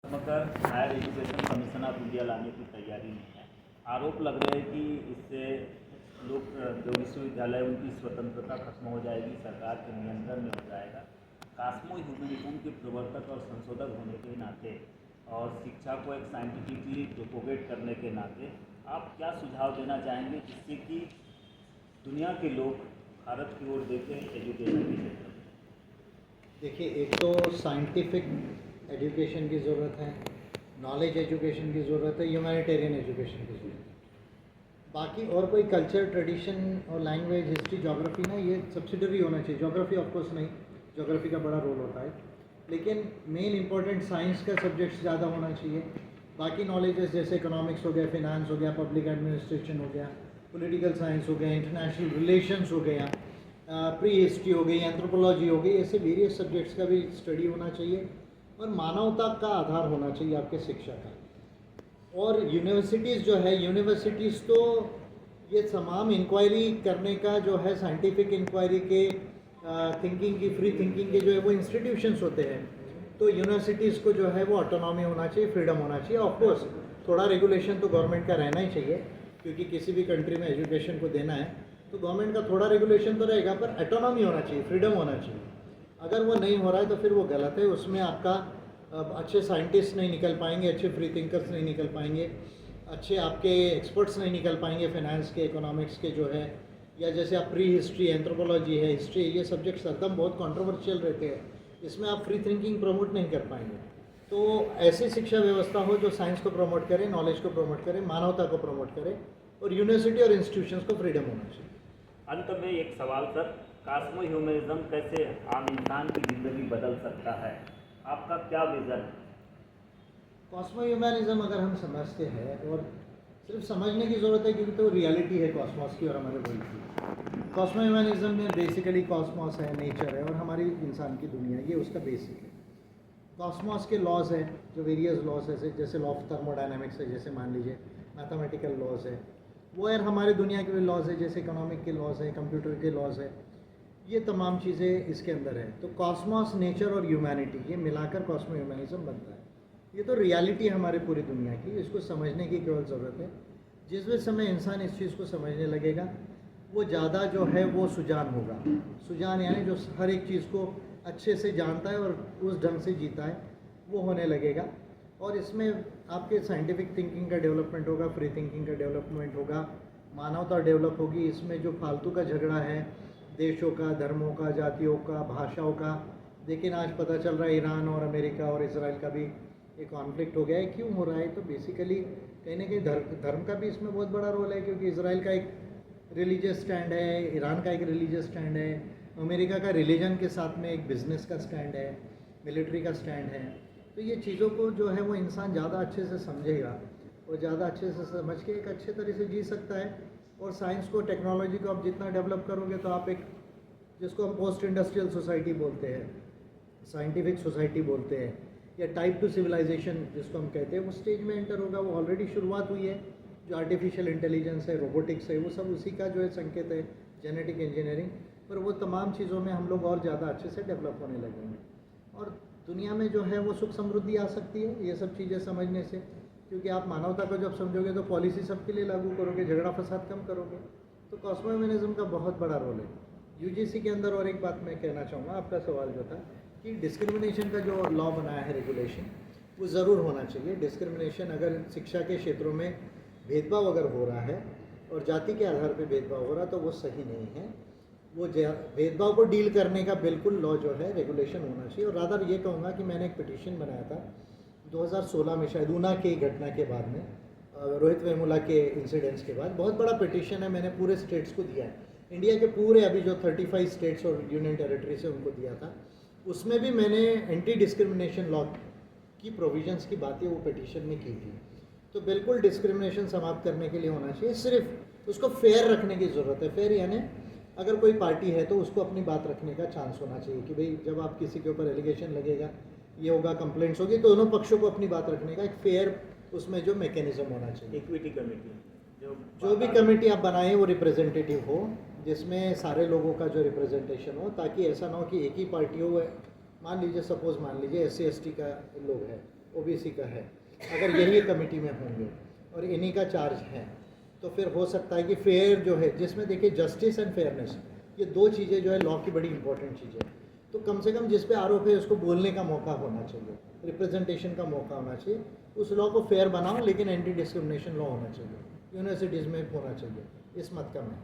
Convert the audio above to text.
समग्र higher education commission of India लाने की तैयारी में है। आरोप लग रहे हैं कि इससे लोग जो विश्वविद्यालय उनकी स्वतंत्रता खत्म हो जाएगी, सरकार के नियंत्रण में हो जाएगा। कॉस्मो ह्यूमनिज्म के प्रवर्तक और संशोधक होने के नाते और शिक्षा को एक साइंटिफिकली प्रोपोगेट करने के नाते आप क्या सुझाव देना चाहेंगे जिससे कि दुनिया के लोग भारत की ओर देखें एजुकेशन के क्षेत्र में? देखिए, एक तो साइंटिफिक एजुकेशन की ज़रूरत है, नॉलेज एजुकेशन की ज़रूरत है, ह्यूमैनिटेरियन एजुकेशन की ज़रूरत है। बाकी और कोई कल्चर, ट्रेडिशन और लैंग्वेज, हिस्ट्री, ज्योग्राफी ना, ये सब्सिडरी होना चाहिए। ज्योग्राफी ऑफ कोर्स नहीं, ज्योग्राफी का बड़ा रोल होता है, लेकिन मेन इंपॉर्टेंट साइंस का सब्जेक्ट्स ज़्यादा होना चाहिए। बाकी नॉलेजेस जैसे इकोनॉमिक्स हो गया, फिनांस हो गया, पब्लिक एडमिनिस्ट्रेशन हो गया, पॉलिटिकल साइंस हो गया, इंटरनेशनल रिलेशंस हो गया, प्री हिस्ट्री हो गई, एंथ्रोपोलॉजी हो गई, ऐसे वेरियस सब्जेक्ट्स का भी स्टडी होना चाहिए और मानवता का आधार होना चाहिए आपके शिक्षा का। और यूनिवर्सिटीज़ जो है, यूनिवर्सिटीज़ तो ये तमाम इंक्वायरी करने का जो है, साइंटिफिक इंक्वायरी के, थिंकिंग की, फ्री थिंकिंग के जो है वो इंस्टीट्यूशंस होते हैं। तो यूनिवर्सिटीज़ को जो है वो ऑटोनॉमी होना चाहिए, फ्रीडम होना चाहिए। ऑफकोर्स थोड़ा रेगुलेशन तो गवर्नमेंट का रहना ही चाहिए, क्योंकि किसी भी कंट्री में एजुकेशन को देना है तो गवर्नमेंट का थोड़ा रेगुलेशन तो रहेगा, पर ऑटोनॉमी होना चाहिए, फ्रीडम होना चाहिए। अगर वो नहीं हो रहा है तो फिर वो गलत है। उसमें आपका अच्छे साइंटिस्ट नहीं निकल पाएंगे, अच्छे फ्री थिंकर्स नहीं निकल पाएंगे, अच्छे आपके एक्सपर्ट्स नहीं निकल पाएंगे फाइनेंस के, इकोनॉमिक्स के जो है, या जैसे आप प्री हिस्ट्री, एंथ्रोपोलॉजी है, हिस्ट्री, ये सब्जेक्ट्स एकदम बहुत कंट्रोवर्शियल रहते हैं, इसमें आप फ्री थिंकिंग प्रमोट नहीं कर पाएंगे। तो ऐसी शिक्षा व्यवस्था हो जो साइंस को प्रमोट करे, नॉलेज को प्रमोट करे, मानवता को प्रमोट करे, और यूनिवर्सिटी और इंस्टीट्यूशंस को फ्रीडम होना चाहिए। अंत में एक सवाल सर, कॉस्मो ह्यूमनिज्म कैसे आम इंसान की ज़िंदगी बदल सकता है? आपका क्या विज़न है? कॉस्मो ह्यूमनिज्म अगर हम समझते हैं, और सिर्फ समझने की ज़रूरत है क्योंकि तो रियलिटी है कॉस्मॉस की और हमारे वर्ल्ड की। कॉस्मो ह्यूमनिज्म में बेसिकली कॉस्मॉस है, नेचर है और हमारी इंसान की दुनिया, ये उसका बेसिक है। कॉस्मॉस के लॉज है, जो वेरियस लॉज है, जैसे लॉ ऑफ थर्मोडायनामिक्स है, जैसे मान लीजिए मैथमेटिकल लॉज है, वो यार हमारे दुनिया के भी लॉज है, जैसे इकोनॉमिक के लॉज है, कंप्यूटर के लॉज है, ये तमाम चीज़ें इसके अंदर है। तो कॉस्मॉस, नेचर और ह्यूमैनिटी, ये मिलाकर कॉस्मो ह्यूमनिज्म बनता है। ये तो रियलिटी है हमारी पूरी दुनिया की, इसको समझने की केवल ज़रूरत है। जिस भी समय इंसान इस चीज़ को समझने लगेगा, वो ज़्यादा जो है वो सुजान होगा। सुजान यानी जो हर एक चीज़ को अच्छे से जानता है और उस ढंग से जीता है, वो होने लगेगा। और इसमें आपके साइंटिफिक थिंकिंग का डेवलपमेंट होगा, फ्री थिंकिंग का डेवलपमेंट होगा, मानवता डेवलप होगी। इसमें जो फालतू का झगड़ा है देशों का, धर्मों का, जातियों का, भाषाओं का, लेकिन आज पता चल रहा है ईरान और अमेरिका और इसराइल का भी एक कॉन्फ्लिक्ट हो गया है। क्यों हो रहा है? तो बेसिकली कहीं ना कहीं धर्म का भी इसमें बहुत बड़ा रोल है, क्योंकि इसराइल का एक रिलीजियस स्टैंड है, ईरान का एक रिलीजियस स्टैंड है, अमेरिका का रिलीजन के साथ में एक बिजनेस का स्टैंड है, मिलिट्री का स्टैंड है। तो ये चीज़ों को जो है वो इंसान ज़्यादा अच्छे से समझेगा और ज़्यादा अच्छे से समझ के एक अच्छे तरह से जी सकता है। और साइंस को, टेक्नोलॉजी को आप जितना डेवलप करोगे तो आप एक, जिसको हम पोस्ट इंडस्ट्रियल सोसाइटी बोलते हैं, साइंटिफिक सोसाइटी बोलते हैं, या टाइप 2 सिविलाइजेशन जिसको हम कहते हैं, वो स्टेज में एंटर होगा। वो ऑलरेडी शुरुआत हुई है। जो आर्टिफिशियल इंटेलिजेंस है, रोबोटिक्स है, वो सब उसी का जो है संकेत है, जेनेटिक इंजीनियरिंग। पर वो तमाम चीज़ों में हम लोग और ज़्यादा अच्छे से डेवलप होने लगेंगे और दुनिया में जो है वो सुख समृद्धि आ सकती है ये सब चीज़ें समझने से। क्योंकि आप मानवता को जब समझोगे तो पॉलिसी सबके लिए लागू करोगे, झगड़ा फसाद कम करोगे। तो कॉस्मो ह्यूमनिज्म का बहुत बड़ा रोल है। यूजीसी के अंदर और एक बात मैं कहना चाहूँगा, आपका सवाल जो था कि डिस्क्रिमिनेशन का जो लॉ बनाया है, रेगुलेशन, वो ज़रूर होना चाहिए। डिस्क्रिमिनेशन, अगर शिक्षा के क्षेत्रों में भेदभाव अगर हो रहा है और जाति के आधार पर भेदभाव हो रहा है तो वो सही नहीं है। वो भेदभाव को डील करने का बिल्कुल लॉ जो है, रेगुलेशन होना चाहिए। और रादर ये कहूँगा कि मैंने एक पिटीशन बनाया था 2016 में, शायद ऊना की घटना के बाद में, रोहित वेमुला के इंसिडेंट्स के बाद। बहुत बड़ा पिटीशन है, मैंने पूरे स्टेट्स को दिया है, इंडिया के पूरे अभी जो 35 स्टेट्स और यूनियन टेरिटरीज है उनको दिया था। उसमें भी मैंने एंटी डिस्क्रिमिनेशन लॉ की प्रोविजंस की बातें वो पिटीशन में की थी। तो बिल्कुल डिस्क्रिमिनेशन समाप्त करने के लिए होना चाहिए, सिर्फ उसको फेयर रखने की ज़रूरत है। फेयर यानी अगर कोई पार्टी है तो उसको अपनी बात रखने का चांस होना चाहिए कि भाई जब आप किसी के ऊपर एलिगेशन लगेगा, ये होगा, कंप्लेंट्स होगी, तो दोनों पक्षों को अपनी बात रखने का एक फेयर उसमें जो मैकेनिज्म होना चाहिए। इक्विटी कमेटी, जो भी कमेटी आप बनाएं वो रिप्रेजेंटेटिव हो, जिसमें सारे लोगों का जो रिप्रेजेंटेशन हो, ताकि ऐसा ना हो कि एक ही पार्टी हो। मान लीजिए, सपोज मान लीजिए SC ST का लोग है ओबीसी का है, अगर यही कमेटी में होंगे और इन्हीं का चार्ज है, तो फिर हो सकता है कि फेयर जो है, जिसमें देखिए जस्टिस एंड फेयरनेस, ये दो चीज़ें जो है लॉ की बड़ी इंपॉर्टेंट चीज़ें हैं। तो कम से कम जिस पे आरोप है उसको बोलने का मौका होना चाहिए, रिप्रेजेंटेशन का मौका होना चाहिए। उस लॉ को फेयर बनाओ, लेकिन एंटी डिस्क्रिमिनेशन लॉ होना चाहिए, यूनिवर्सिटीज़ में होना चाहिए, इस मत का मैं